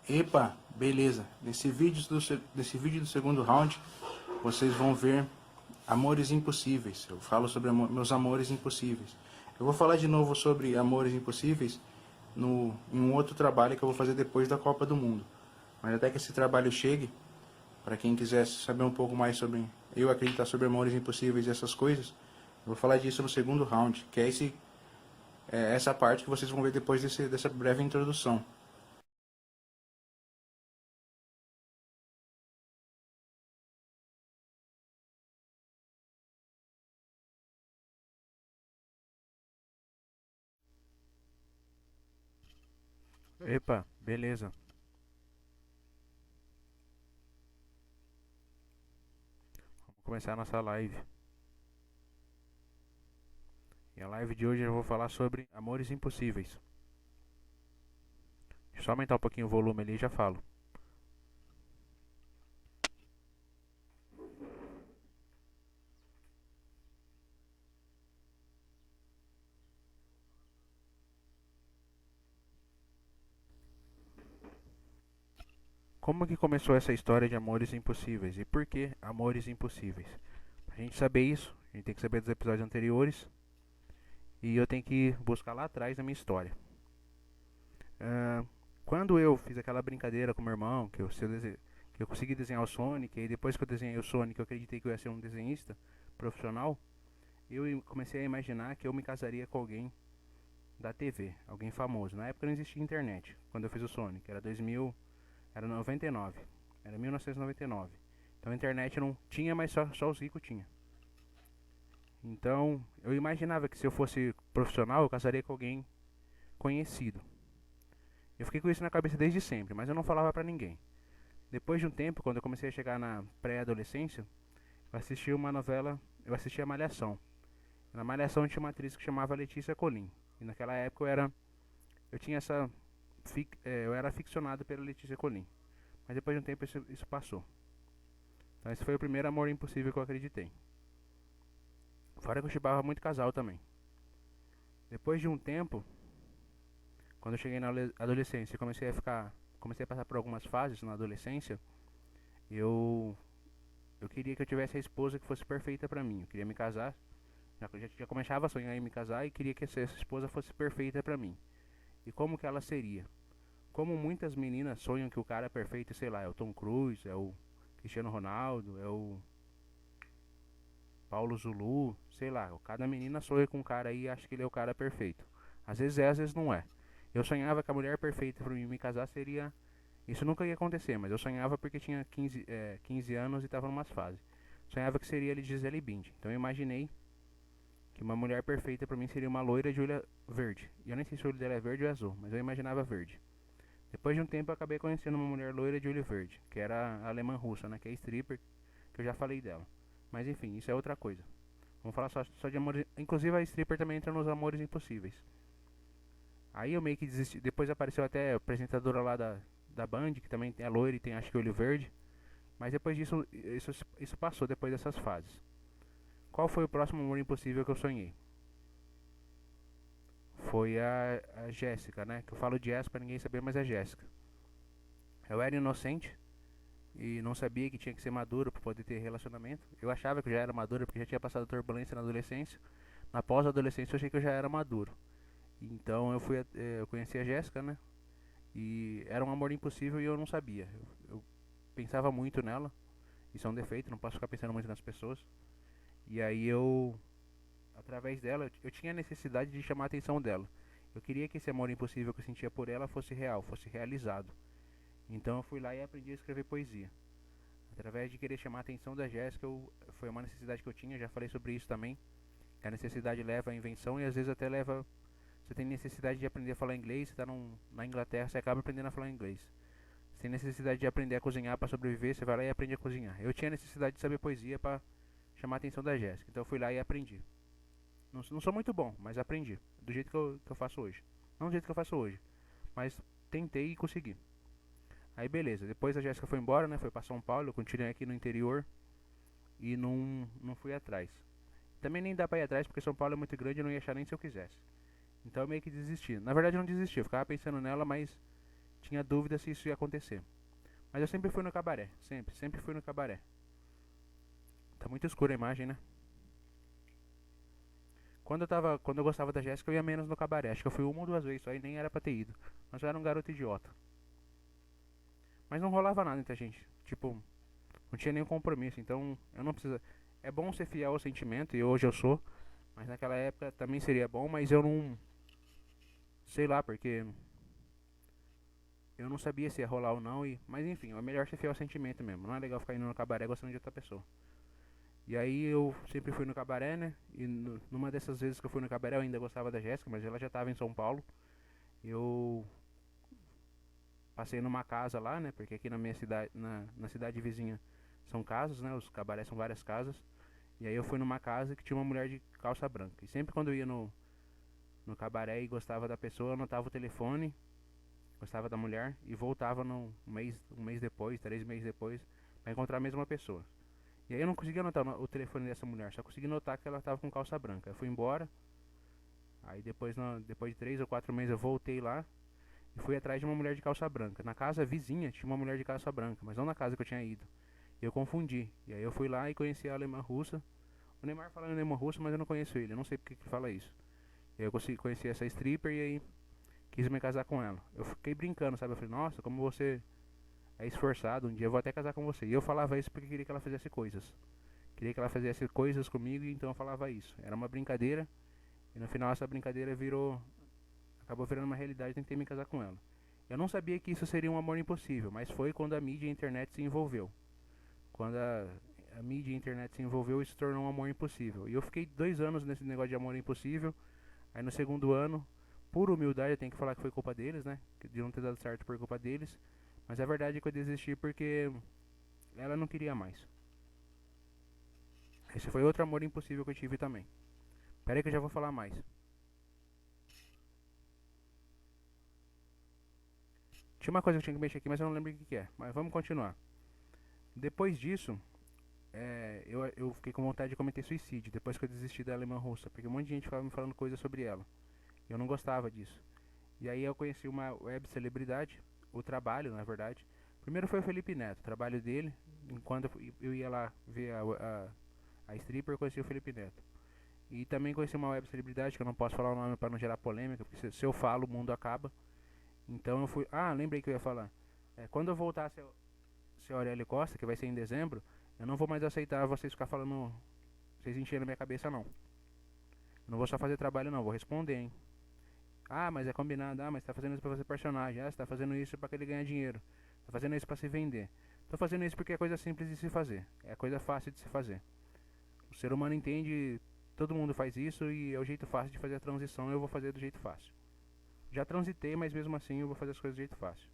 Epa, beleza. Nesse vídeo do segundo round, vocês vão ver amores impossíveis. Eu falo sobre meus amores impossíveis. Eu vou falar de novo sobre amores impossíveis em um outro trabalho que eu vou fazer depois da Copa do Mundo. Mas até que esse trabalho chegue, para quem quiser saber um pouco mais sobre eu acreditar sobre amores impossíveis e essas coisas, eu vou falar disso no segundo round, que é essa parte que vocês vão ver depois dessa breve introdução. Epa, beleza. Vamos começar a nossa live. E a live de hoje eu vou falar sobre amores impossíveis. Deixa eu só aumentar um pouquinho o volume ali e já falo. Como que começou essa história de amores impossíveis? E por que amores impossíveis? Pra gente saber isso, a gente tem que saber dos episódios anteriores. E eu tenho que buscar lá atrás na minha história. Ah, quando eu fiz aquela brincadeira com meu irmão, que eu consegui desenhar o Sonic, e depois que eu desenhei o Sonic eu acreditei que eu ia ser um desenhista profissional, eu comecei a imaginar que eu me casaria com alguém da TV, alguém famoso. Na época não existia internet, quando eu fiz o Sonic, era 2000, era 99, era 1999. Então a internet não tinha, mas só os ricos tinham. Então eu imaginava que se eu fosse profissional eu casaria com alguém conhecido. Eu fiquei com isso na cabeça desde sempre, mas eu não falava pra ninguém. Depois de um tempo, quando eu comecei a chegar na pré-adolescência, eu assisti uma novela, eu assisti a Malhação. Na Malhação tinha uma atriz que chamava Letícia Colin. E naquela época eu tinha essa, eu era aficionado pela Letícia Colin. Mas depois de um tempo isso passou. Então esse foi o primeiro amor impossível que eu acreditei. Fora que eu chipava muito casal também. Depois de um tempo, quando eu cheguei na adolescência, comecei a passar por algumas fases na adolescência. Eu eu queria que eu tivesse a esposa que fosse perfeita pra mim. Eu queria me casar, já começava a sonhar em me casar e queria que essa esposa fosse perfeita pra mim. E como que ela seria? Como muitas meninas sonham que o cara é perfeito, sei lá, é o Tom Cruise, é o Cristiano Ronaldo, é o Paulo Zulu, sei lá. Cada menina sonha com um cara aí e acha que ele é o cara perfeito. Às vezes é, às vezes não é. Eu sonhava que a mulher perfeita pra mim me casar seria. Isso nunca ia acontecer, mas eu sonhava porque tinha 15 anos e estava numa fase. Sonhava que seria a Gisele Bündchen. Então eu imaginei que uma mulher perfeita pra mim seria uma loira de olho verde. E eu nem sei se o olho dela é verde ou azul, mas eu imaginava verde. Depois de um tempo eu acabei conhecendo uma mulher loira de olho verde, que era a alemã russa, né, que é stripper, que eu já falei dela. Mas enfim, isso é outra coisa. Vamos falar só de amores. Inclusive a stripper também entra nos amores impossíveis. Aí eu meio que desisti. Depois apareceu até a apresentadora lá da Band, que também é loira e tem acho que olho verde. Mas depois disso, isso passou depois dessas fases. Qual foi o próximo amor impossível que eu sonhei? Foi a Jéssica, né? Que eu falo de Jéssica pra ninguém saber, mas é Jéssica. Eu era inocente e não sabia que tinha que ser maduro para poder ter relacionamento. Eu achava que eu já era maduro porque já tinha passado turbulência na adolescência. Na pós-adolescência eu achei que eu já era maduro. Então eu conheci a Jéssica, né? E era um amor impossível e eu não sabia. Eu pensava muito nela. Isso é um defeito, não posso ficar pensando muito nas pessoas. E aí através dela, eu tinha a necessidade de chamar a atenção dela. Eu queria que esse amor impossível que eu sentia por ela fosse real, fosse realizado. Então eu fui lá e aprendi a escrever poesia. Através de querer chamar a atenção da Jéssica, foi uma necessidade que eu tinha, já falei sobre isso também. Que a necessidade leva à invenção e às vezes até leva. Você tem necessidade de aprender a falar inglês, você está na Inglaterra, você acaba aprendendo a falar inglês. Você tem necessidade de aprender a cozinhar para sobreviver, você vai lá e aprende a cozinhar. Eu tinha necessidade de saber poesia para chamar a atenção da Jéssica, então eu fui lá e aprendi. Não sou muito bom, mas aprendi. Do jeito que eu faço hoje. Não do jeito que eu faço hoje, mas tentei e consegui. Aí beleza, depois a Jéssica foi embora, né? Foi para São Paulo, eu continuei aqui no interior e não fui atrás. Também nem dá pra ir atrás porque São Paulo é muito grande e eu não ia achar nem se eu quisesse. Então eu meio que desisti. Na verdade eu não desisti, eu ficava pensando nela, mas tinha dúvida se isso ia acontecer. Mas eu sempre fui no cabaré, sempre fui no cabaré. Tá muito escura a imagem, né? Quando eu gostava da Jéssica, eu ia menos no cabaré. Acho que eu fui uma ou duas vezes só e nem era pra ter ido. Mas eu era um garoto idiota. Mas não rolava nada entre a gente. Tipo, não tinha nenhum compromisso. Então, eu não precisa. É bom ser fiel ao sentimento, e hoje eu sou. Mas naquela época também seria bom, mas eu não. Sei lá, porque eu não sabia se ia rolar ou não. Mas enfim, é melhor ser fiel ao sentimento mesmo. Não é legal ficar indo no cabaré gostando de outra pessoa. E aí eu sempre fui no cabaré, né? E numa dessas vezes que eu fui no cabaré eu ainda gostava da Jéssica, mas ela já estava em São Paulo. Eu passei numa casa lá, né? Porque aqui na minha cidade, na cidade vizinha, são casas, né? Os cabarés são várias casas. E aí eu fui numa casa que tinha uma mulher de calça branca. E sempre quando eu ia no cabaré e gostava da pessoa, eu anotava o telefone, gostava da mulher e voltava um mês depois, 3 meses depois, pra encontrar a mesma pessoa. E aí eu não conseguia anotar o telefone dessa mulher, só consegui notar que ela tava com calça branca. Eu fui embora, aí depois de 3 ou 4 meses eu voltei lá e fui atrás de uma mulher de calça branca. Na casa vizinha tinha uma mulher de calça branca, mas não na casa que eu tinha ido. E eu confundi. E aí eu fui lá e conheci a alemã russa. O Neymar fala em alemã russa, mas eu não conheço ele, eu não sei porque que ele fala isso. E aí eu consegui conhecer essa stripper e aí quis me casar com ela. Eu fiquei brincando, sabe? Eu falei, nossa, como você é esforçado, um dia eu vou até casar com você. E eu falava isso porque queria que ela fizesse coisas. Queria que ela fizesse coisas comigo, e então eu falava isso. Era uma brincadeira, e no final essa brincadeira acabou virando uma realidade, e tentei me casar com ela. Eu não sabia que isso seria um amor impossível, mas foi quando a mídia e a internet se envolveu. Quando a mídia e a internet se envolveu, isso se tornou um amor impossível. E eu fiquei 2 anos nesse negócio de amor impossível. Aí no segundo ano, por humildade, eu tenho que falar que foi culpa deles, né? De não ter dado certo por culpa deles. Mas a verdade é que eu desisti porque ela não queria mais. Esse foi outro amor impossível que eu tive também. Pera aí que eu já vou falar mais. Tinha uma coisa que eu tinha que mexer aqui, mas eu não lembro o que que é. Mas vamos continuar. Depois disso, eu fiquei com vontade de cometer suicídio. Depois que eu desisti da alemã russa. Porque um monte de gente ficava me falando coisas sobre ela. Eu não gostava disso. E aí eu conheci uma web celebridade. O trabalho, na verdade. Primeiro foi o Felipe Neto. O trabalho dele. Enquanto eu ia lá ver a stripper, eu conheci o Felipe Neto. E também conheci uma web celebridade, que eu não posso falar o nome para não gerar polêmica, porque se eu falo, o mundo acaba. Então eu fui. Ah, lembrei que eu ia falar. Quando eu voltar a Aurélio Costa, que vai ser em dezembro, eu não vou mais aceitar vocês ficar falando. Vocês encherem minha cabeça, não. Eu não vou só fazer trabalho, não, vou responder, hein. Ah, mas é combinado. Ah, mas tá fazendo isso pra fazer personagem. Ah, você tá fazendo isso pra que ele ganhe dinheiro. Tá fazendo isso pra se vender. Tô fazendo isso porque é coisa simples de se fazer. É coisa fácil de se fazer. O ser humano entende, todo mundo faz isso e é o jeito fácil de fazer a transição, eu vou fazer do jeito fácil. Já transitei, mas mesmo assim eu vou fazer as coisas do jeito fácil.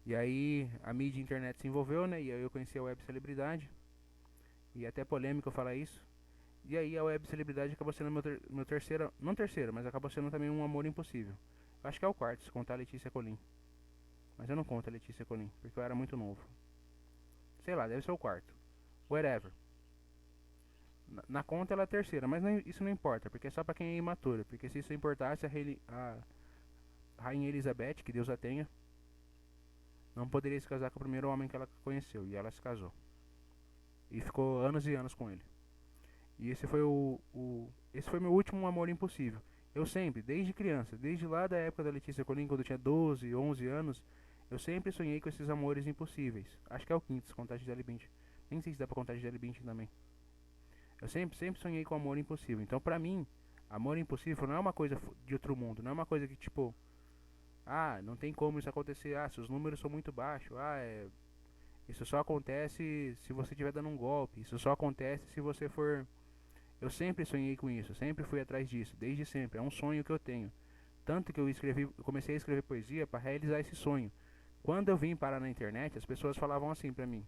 E aí a mídia e a internet se envolveu, né? E aí eu conheci a web celebridade. E até polêmico eu falar isso. E aí a web celebridade acabou sendo meu terceiro, não terceiro, mas acabou sendo também um amor impossível. Eu acho que é o quarto, se contar a Letícia Colim. Mas eu não conto a Letícia Colim, porque eu era muito novo. Sei lá, deve ser o quarto. Whatever. Na conta ela é a terceira, mas isso não importa, porque é só pra quem é imaturo. Porque se isso importasse, a Rainha Elizabeth, que Deus a tenha, não poderia se casar com o primeiro homem que ela conheceu. E ela se casou. E ficou anos e anos com ele. E esse foi esse foi meu último amor impossível. Eu sempre, desde criança, desde lá da época da Letícia Colim, quando eu tinha 12, 11 anos, eu sempre sonhei com esses amores impossíveis. Acho que é o quinto, se contar Gisele Bündchen. Nem sei se dá pra contar Gisele Bündchen também. Eu sempre sonhei com amor impossível. Então, pra mim, amor impossível não é uma coisa de outro mundo. Não é uma coisa que, tipo, ah, não tem como isso acontecer. Ah, seus números são muito baixos. Ah, isso só acontece se você estiver dando um golpe. Isso só acontece se você for. Eu sempre sonhei com isso. Sempre fui atrás disso. Desde sempre. É um sonho que eu tenho. Tanto que eu comecei a escrever poesia para realizar esse sonho. Quando eu vim parar na internet, as pessoas falavam assim pra mim: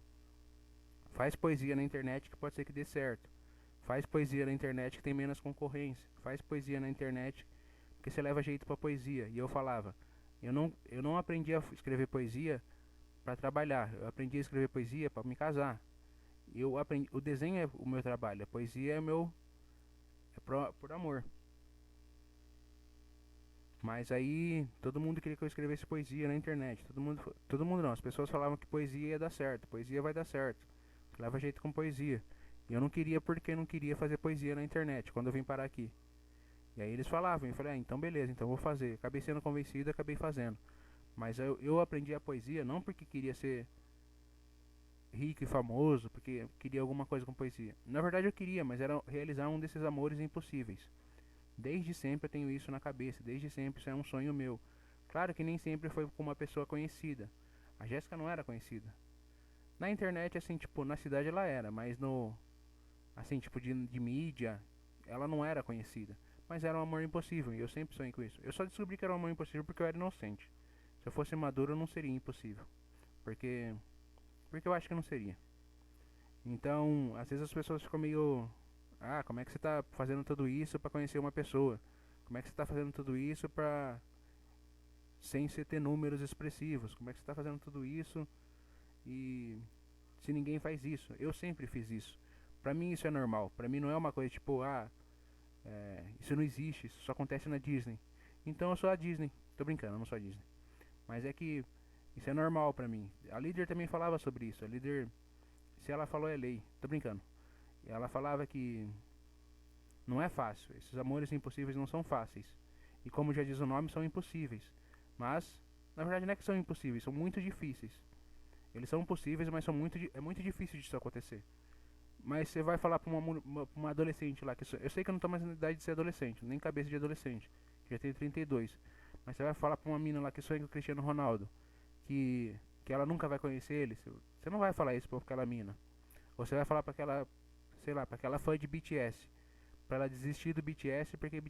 faz poesia na internet que pode ser que dê certo. Faz poesia na internet que tem menos concorrência. Faz poesia na internet porque você leva jeito pra poesia. E eu falava, eu não aprendi a escrever poesia para trabalhar. Eu aprendi a escrever poesia para me casar. O desenho é o meu trabalho, a poesia é por amor. Mas aí todo mundo queria que eu escrevesse poesia na internet. Todo mundo não, as pessoas falavam que poesia ia dar certo, poesia vai dar certo. Leva jeito com poesia. E eu não queria porque não queria fazer poesia na internet quando eu vim parar aqui. E aí eles falavam, eu falei, então beleza, então vou fazer. Acabei sendo convencido, acabei fazendo. Mas eu aprendi a poesia não porque queria ser rico e famoso, porque queria alguma coisa com poesia. Na verdade eu queria, mas era realizar um desses amores impossíveis. Desde sempre eu tenho isso na cabeça, desde sempre isso é um sonho meu. Claro que nem sempre foi com uma pessoa conhecida. A Jéssica não era conhecida. Na internet, assim, tipo, na cidade ela era, mas no, assim, tipo, de mídia, ela não era conhecida. Mas era um amor impossível, e eu sempre sonhei com isso. Eu só descobri que era um amor impossível porque eu era inocente. Se eu fosse maduro, não seria impossível. Porque, porque eu acho que não seria. Então, às vezes as pessoas ficam meio, ah, como é que você tá fazendo tudo isso pra conhecer uma pessoa? Como é que você tá fazendo tudo isso pra, sem você ter números expressivos? Como é que você tá fazendo tudo isso e se ninguém faz isso? Eu sempre fiz isso. Pra mim isso é normal. Pra mim não é uma coisa tipo, isso não existe, isso só acontece na Disney. Então eu sou a Disney. Tô brincando, eu não sou a Disney. Mas é que isso é normal pra mim. A líder também falava sobre isso. A líder, se ela falou é lei. Tô brincando. E ela falava que não é fácil. Esses amores impossíveis não são fáceis. E como já diz o nome, são impossíveis. Mas, na verdade não é que são impossíveis, são muito difíceis. Eles são possíveis, mas é muito difícil disso acontecer. Mas você vai falar pra uma adolescente lá, eu sei que eu não tô mais na idade de ser adolescente, nem cabeça de adolescente, já tenho 32. Mas você vai falar pra uma mina lá que sonha com o Cristiano Ronaldo, que ela nunca vai conhecer ele, você não vai falar isso pra aquela mina. Ou você vai falar pra aquela, sei lá, pra aquela fã de BTS, pra ela desistir do BTS porque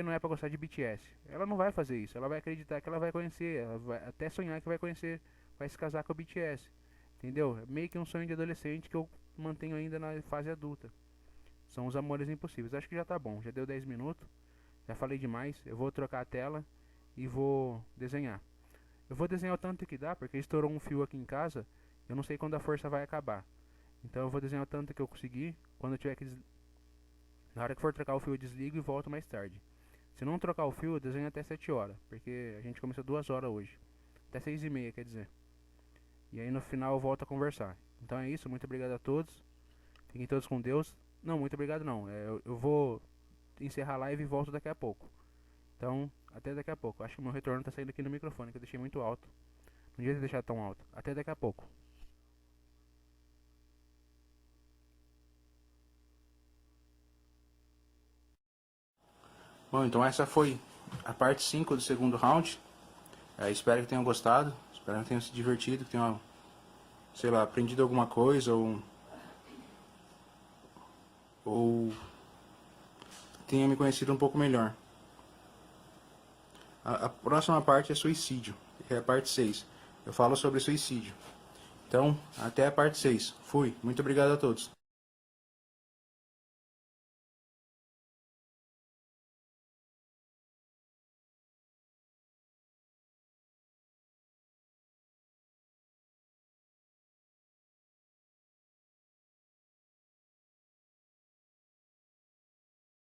não é pra gostar de BTS. Ela não vai fazer isso, ela vai acreditar que ela vai conhecer, ela vai até sonhar que vai conhecer, vai se casar com o BTS. Entendeu? É meio que um sonho de adolescente que eu mantenho ainda na fase adulta. São os amores impossíveis. Acho que já tá bom, já deu 10 minutos, já falei demais. Eu vou trocar a tela e vou desenhar. Eu vou desenhar o tanto que dá, porque estourou um fio aqui em casa. Eu não sei quando a força vai acabar. Então eu vou desenhar o tanto que eu conseguir. Quando eu tiver que na hora que for trocar o fio, eu desligo e volto mais tarde. Se não trocar o fio, eu desenho até 7 horas, porque a gente começou 2 horas hoje. Até 6h30, quer dizer. E aí no final eu volto a conversar. Então é isso, muito obrigado a todos. Fiquem todos com Deus. Não, muito obrigado não. Eu vou encerrar a live e volto daqui a pouco. Então, até daqui a pouco. Acho que o meu retorno tá saindo aqui no microfone, que eu deixei muito alto. Não devia ter deixado tão alto. Até daqui a pouco. Bom, então essa foi a parte 5 do segundo round. Espero que tenham gostado, espero que tenham se divertido, que tenham, sei lá, aprendido alguma coisa ou tenha me conhecido um pouco melhor. A próxima parte é suicídio, que é a parte 6. Eu falo sobre suicídio. Então, até a parte 6. Fui. Muito obrigado a todos.